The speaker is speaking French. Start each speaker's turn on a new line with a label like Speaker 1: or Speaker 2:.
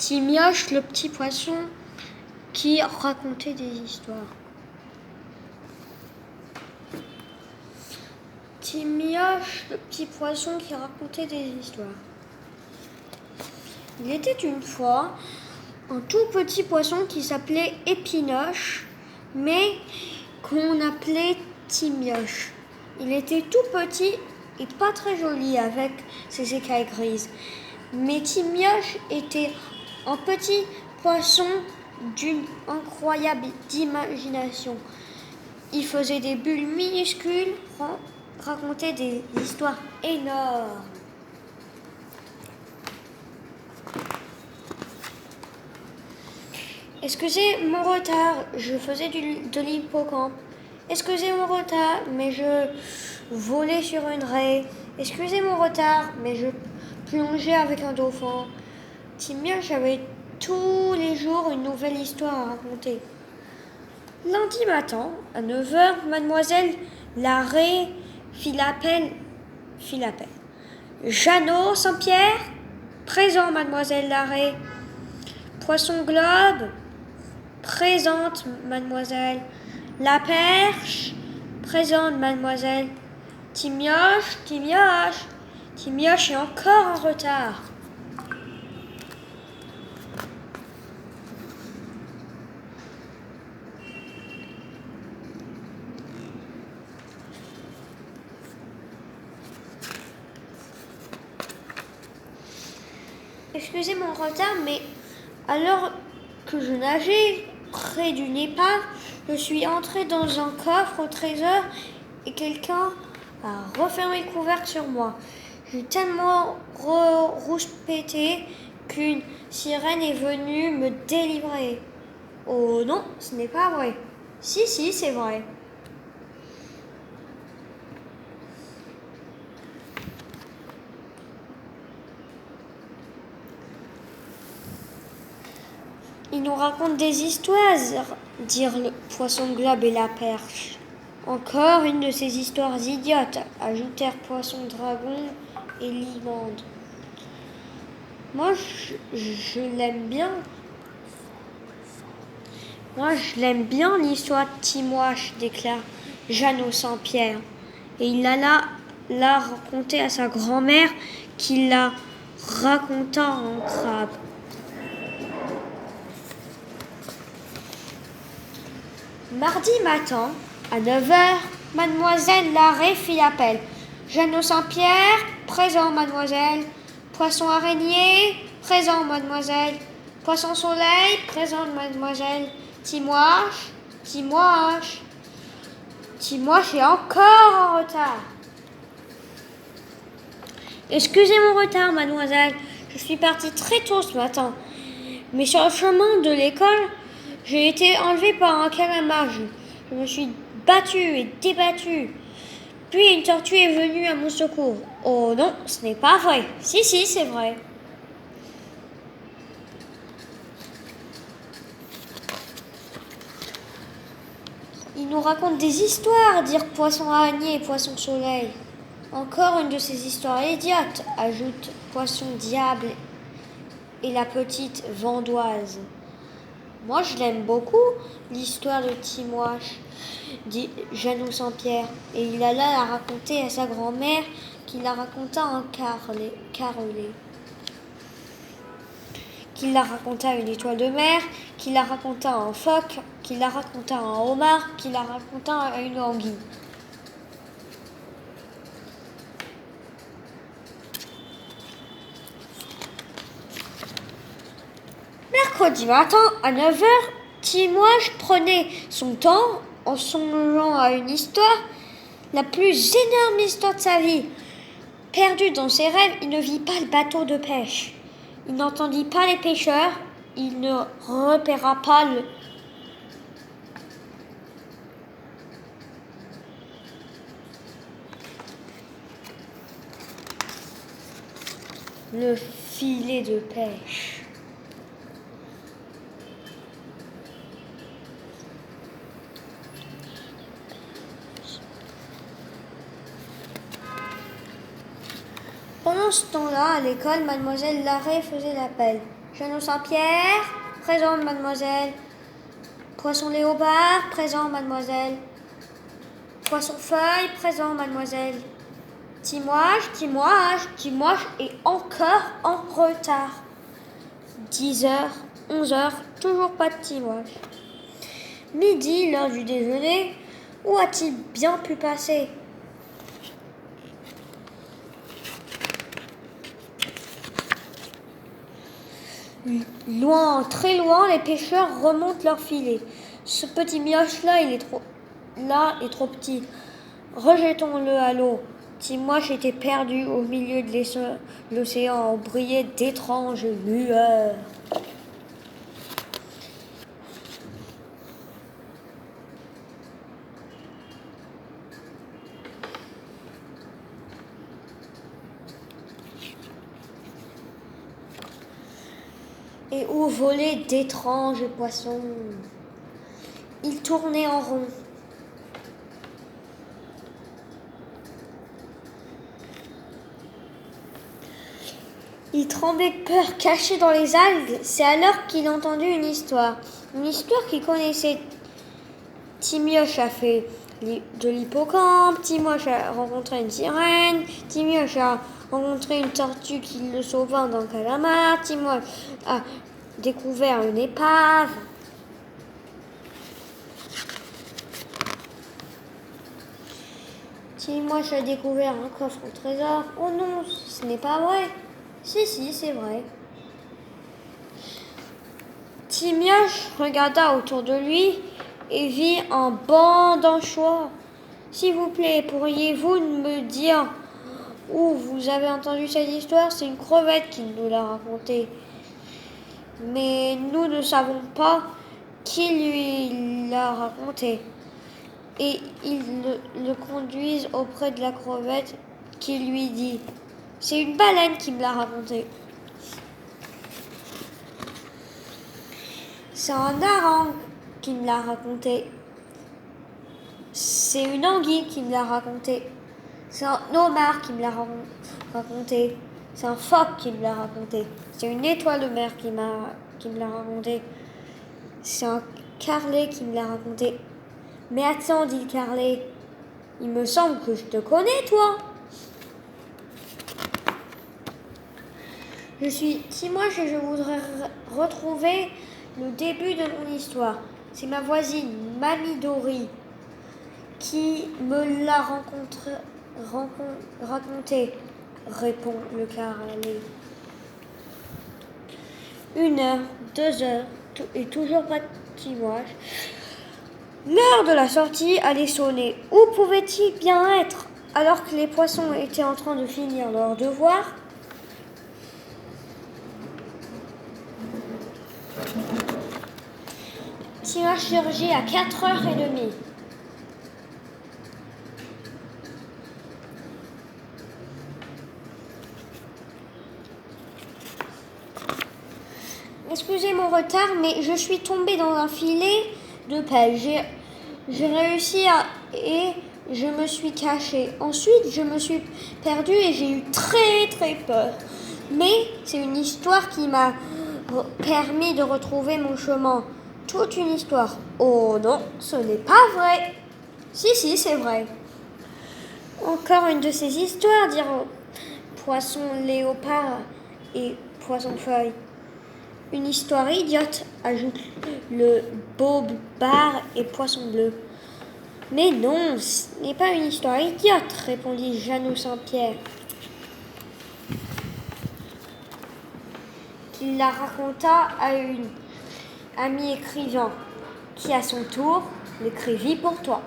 Speaker 1: Timioche, le petit poisson qui racontait des histoires. Timioche, le petit poisson qui racontait des histoires. Il était une fois un tout petit poisson qui s'appelait Épinoche, mais qu'on appelait Timioche. Il était tout petit et pas très joli avec ses écailles grises. Mais Timioche était un petit poisson d'une incroyable imagination. Il faisait des bulles minuscules, racontait des histoires énormes. Excusez mon retard, je faisais de l'hippocampe. Excusez mon retard, mais je volais sur une raie. Excusez mon retard, mais je plongeais avec un dauphin. Timioche avait tous les jours une nouvelle histoire à raconter. Lundi matin, à 9h, mademoiselle la raie fit l'appel. Jeannot Saint-Pierre, présent mademoiselle la raie. Poisson globe, présente mademoiselle. La perche, présente mademoiselle. Timioche est encore en retard. Excusez mon retard, mais alors que je nageais près d'une épave, je suis entré dans un coffre au trésor et quelqu'un a refermé le couvercle sur moi. J'ai tellement rouspété qu'une sirène est venue me délivrer. Oh non, ce n'est pas vrai. Si, c'est vrai. Il nous raconte des histoires, dirent le poisson globe et la perche. Encore une de ces histoires idiotes, ajoutèrent poisson dragon et limande. Moi, je l'aime bien. Moi, je l'aime bien l'histoire de Timioche, déclare Jeannot Saint-Pierre. Et il alla la raconter à sa grand-mère qui la raconta en crabe. Mardi matin, à 9h, mademoiselle la raie fit appel. Jeannot Saint-Pierre, présent mademoiselle. Poisson araignée, présent mademoiselle. Poisson soleil, présent mademoiselle. Timioche est encore en retard. Excusez mon retard, mademoiselle. Je suis partie très tôt ce matin. Mais sur le chemin de l'école, j'ai été enlevée par un calamar. Je me suis battue et débattue. Puis une tortue est venue à mon secours. Oh non, ce n'est pas vrai. Si, c'est vrai. Il nous raconte des histoires, dirent poisson araignée et poisson soleil. Encore une de ces histoires idiotes, ajoute poisson diable et la petite vendoise. Moi, je l'aime beaucoup, l'histoire de Timioche, dit Jeannot Saint-Pierre, et il alla la raconter à sa grand-mère, qui la raconta en carrelé, qui la raconta à une étoile de mer, qui la raconta à un phoque, qui la raconta à un homard, qui la raconta à une anguille. Mercredi matin, à 9h, Timioche prenait son temps en songeant à une histoire, la plus énorme histoire de sa vie. Perdu dans ses rêves, il ne vit pas le bateau de pêche. Il n'entendit pas les pêcheurs. Il ne repéra pas le filet de pêche. Pendant ce temps-là, à l'école, mademoiselle la raie faisait l'appel. Jeannot Saint-Pierre, présent, mademoiselle. Poisson léopard, présent, mademoiselle. Poisson feuille, présent, mademoiselle. Timouage, Timouage, Timouage est encore en retard. 10h, 11h, toujours pas de Timouage. Midi, l'heure du déjeuner, où a-t-il bien pu passer? Loin, très loin, les pêcheurs remontent leur filet. Ce petit mioche-là, il est trop petit. Rejetons-le à l'eau. Timouage était perdu au milieu de l'océan, où brillaient d'étranges lueurs. Et où volaient d'étranges poissons. Ils tournaient en rond. Il tremblait de peur, caché dans les algues. C'est alors qu'il entendit une histoire qu'il connaissait. Timioche a fait de l'hippocampe, Timioche a rencontré une sirène, Timioche a rencontré une tortue qui le sauva d'un calamar, Timioche a découvert une épave. Timioche a découvert un coffre au trésor. Oh non, ce n'est pas vrai. Si, c'est vrai. Timioche regarda autour de lui et vit un banc d'anchois. S'il vous plaît, pourriez-vous me dire où vous avez entendu cette histoire? C'est une crevette qui nous l'a racontée. Mais nous ne savons pas qui lui l'a raconté. Et ils le conduisent auprès de la crevette qui lui dit: c'est une baleine qui me l'a raconté. C'est un hareng qui me l'a raconté. C'est une anguille qui me l'a raconté. C'est un homard qui me l'a raconté. C'est un phoque qui me l'a raconté. C'est une étoile de mer qui me l'a raconté. C'est un carlet qui me l'a raconté. Mais attends, dit le carlet, il me semble que je te connais, toi. Je suis Timouage et je voudrais retrouver le début de mon histoire. C'est ma voisine, Mamie Dory, qui me l'a raconté, répond le carlet. 1h, 2h, et toujours pas de Timouage. L'heure de la sortie allait sonner. Où pouvait-il bien être? Alors que les poissons étaient en train de finir leur devoir, Timouage surgit à 4h30. Excusez mon retard, mais je suis tombée dans un filet de pêche. J'ai réussi et je me suis cachée. Ensuite, je me suis perdue et j'ai eu très très peur. Mais c'est une histoire qui m'a permis de retrouver mon chemin. Toute une histoire. Oh non, ce n'est pas vrai. Si, c'est vrai. Encore une de ces histoires, diront Poisson léopard et Poisson feuille. Une histoire idiote, ajoute le Beaubard et Poisson bleu. Mais non, ce n'est pas une histoire idiote, répondit Jeannot Saint-Pierre, qui la raconta à une amie écrivain, qui à son tour l'écrivit pour toi.